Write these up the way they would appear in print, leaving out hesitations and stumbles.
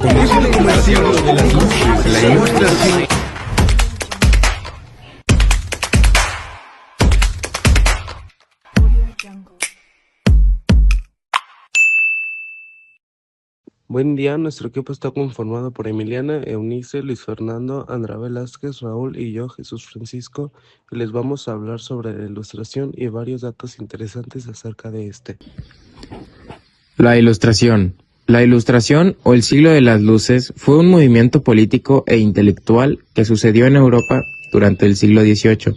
Comienza como el siglo de las luces, la ilustración. Buen día, nuestro equipo está conformado por Emiliana, Eunice, Luis Fernando, Andrea Velázquez, Raúl y yo, Jesús Francisco, y les vamos a hablar sobre la ilustración y varios datos interesantes acerca de este. La Ilustración. La Ilustración, o el siglo de las luces, fue un movimiento político e intelectual que sucedió en Europa durante el siglo XVIII.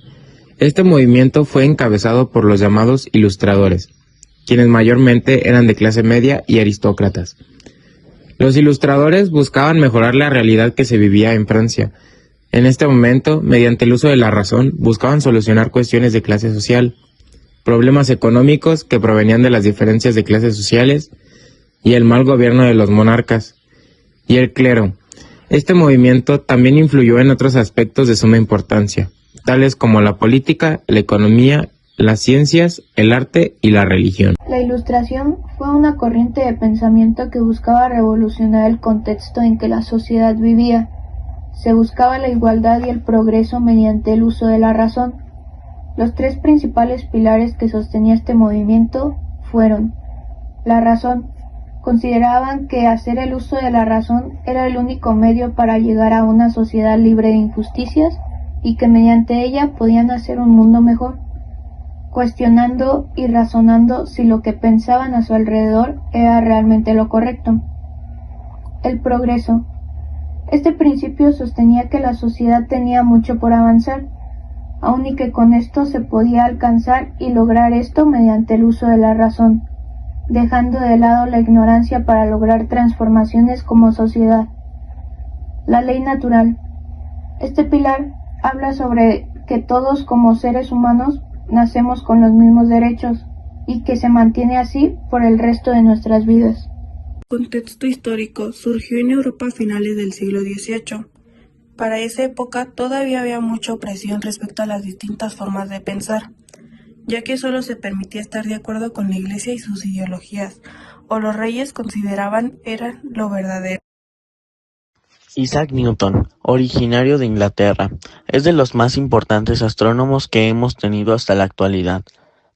Este movimiento fue encabezado por los llamados ilustradores, quienes mayormente eran de clase media y aristócratas. Los ilustradores buscaban mejorar la realidad que se vivía en Francia. En este momento, mediante el uso de la razón, buscaban solucionar cuestiones de clase social, problemas económicos que provenían de las diferencias de clases sociales y el mal gobierno de los monarcas y el clero. Este movimiento también influyó en otros aspectos de suma importancia, tales como la política, la economía, las ciencias, el arte y la religión. La Ilustración fue una corriente de pensamiento que buscaba revolucionar el contexto en que la sociedad vivía. Se buscaba la igualdad y el progreso mediante el uso de la razón. Los tres principales pilares que sostenía este movimiento fueron la razón. Consideraban que hacer el uso de la razón era el único medio para llegar a una sociedad libre de injusticias y que mediante ella podían hacer un mundo mejor, cuestionando y razonando si lo que pensaban a su alrededor era realmente lo correcto. El progreso. Este principio sostenía que la sociedad tenía mucho por avanzar, aun y que con esto se podía alcanzar y lograr esto mediante el uso de la razón, dejando de lado la ignorancia para lograr transformaciones como sociedad. La ley natural. Este pilar habla sobre que todos como seres humanos nacemos con los mismos derechos y que se mantiene así por el resto de nuestras vidas. Contexto histórico. Surgió en Europa a finales del siglo XVIII. Para esa época todavía había mucha opresión respecto a las distintas formas de pensar, ya que solo se permitía estar de acuerdo con la Iglesia y sus ideologías, o los reyes consideraban eran lo verdadero. Isaac Newton, originario de Inglaterra, es de los más importantes astrónomos que hemos tenido hasta la actualidad.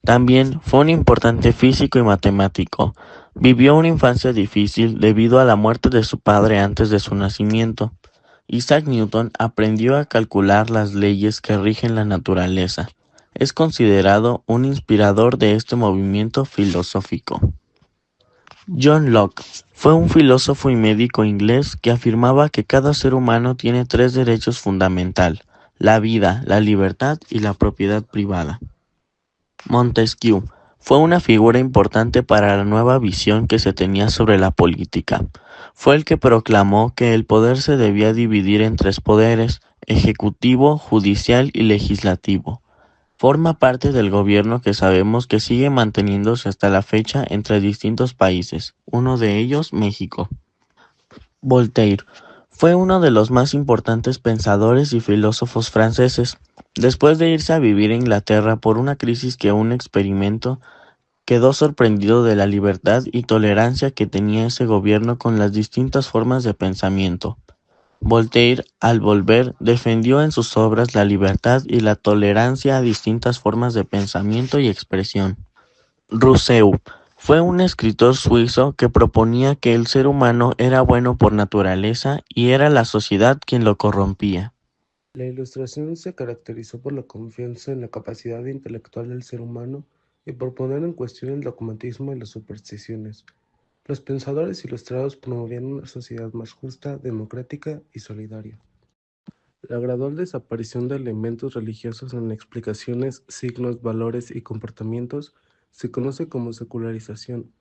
También fue un importante físico y matemático. Vivió una infancia difícil debido a la muerte de su padre antes de su nacimiento. Isaac Newton aprendió a calcular las leyes que rigen la naturaleza. Es considerado un inspirador de este movimiento filosófico. John Locke fue un filósofo y médico inglés que afirmaba que cada ser humano tiene tres derechos fundamentales: la vida, la libertad y la propiedad privada. Montesquieu fue una figura importante para la nueva visión que se tenía sobre la política. Fue el que proclamó que el poder se debía dividir en tres poderes: ejecutivo, judicial y legislativo. Forma parte del gobierno que sabemos que sigue manteniéndose hasta la fecha entre distintos países, uno de ellos México. Voltaire fue uno de los más importantes pensadores y filósofos franceses. Después de irse a vivir a Inglaterra por una crisis que un experimento, quedó sorprendido de la libertad y tolerancia que tenía ese gobierno con las distintas formas de pensamiento. Voltaire, al volver, defendió en sus obras la libertad y la tolerancia a distintas formas de pensamiento y expresión. Rousseau fue un escritor suizo que proponía que el ser humano era bueno por naturaleza y era la sociedad quien lo corrompía. La ilustración se caracterizó por la confianza en la capacidad intelectual del ser humano y por poner en cuestión el dogmatismo y las supersticiones. Los pensadores ilustrados promovían una sociedad más justa, democrática y solidaria. La gradual desaparición de elementos religiosos en explicaciones, signos, valores y comportamientos se conoce como secularización.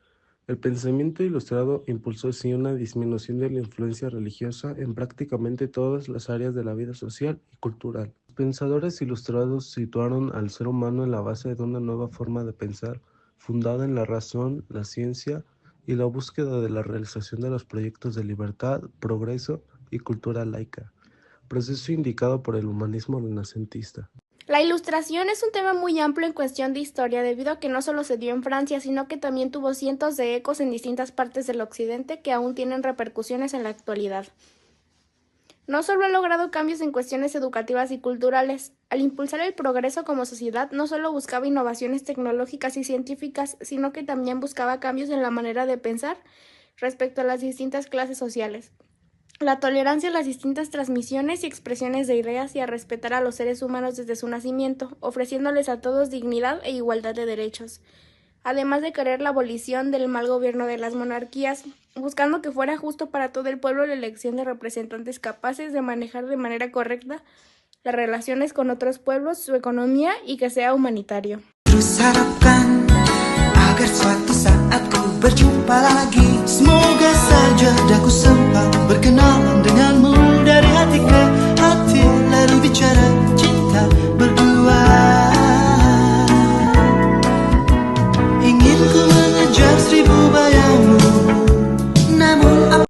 El pensamiento ilustrado impulsó así una disminución de la influencia religiosa en prácticamente todas las áreas de la vida social y cultural. Los pensadores ilustrados situaron al ser humano en la base de una nueva forma de pensar, fundada en la razón, la ciencia y la búsqueda de la realización de los proyectos de libertad, progreso y cultura laica, proceso indicado por el humanismo renacentista. La Ilustración es un tema muy amplio en cuestión de historia, debido a que no solo se dio en Francia, sino que también tuvo cientos de ecos en distintas partes del occidente que aún tienen repercusiones en la actualidad. No solo ha logrado cambios en cuestiones educativas y culturales, al impulsar el progreso como sociedad, no solo buscaba innovaciones tecnológicas y científicas, sino que también buscaba cambios en la manera de pensar respecto a las distintas clases sociales. La tolerancia a las distintas transmisiones y expresiones de ideas y a respetar a los seres humanos desde su nacimiento, ofreciéndoles a todos dignidad e igualdad de derechos. Además de querer la abolición del mal gobierno de las monarquías, buscando que fuera justo para todo el pueblo la elección de representantes capaces de manejar de manera correcta las relaciones con otros pueblos, su economía y que sea humanitario. Terus harapkan agar suatu saat ku berjumpa lagi. Semoga saja daku sempat berkenalan denganmu dari hati ke hati lalu bicara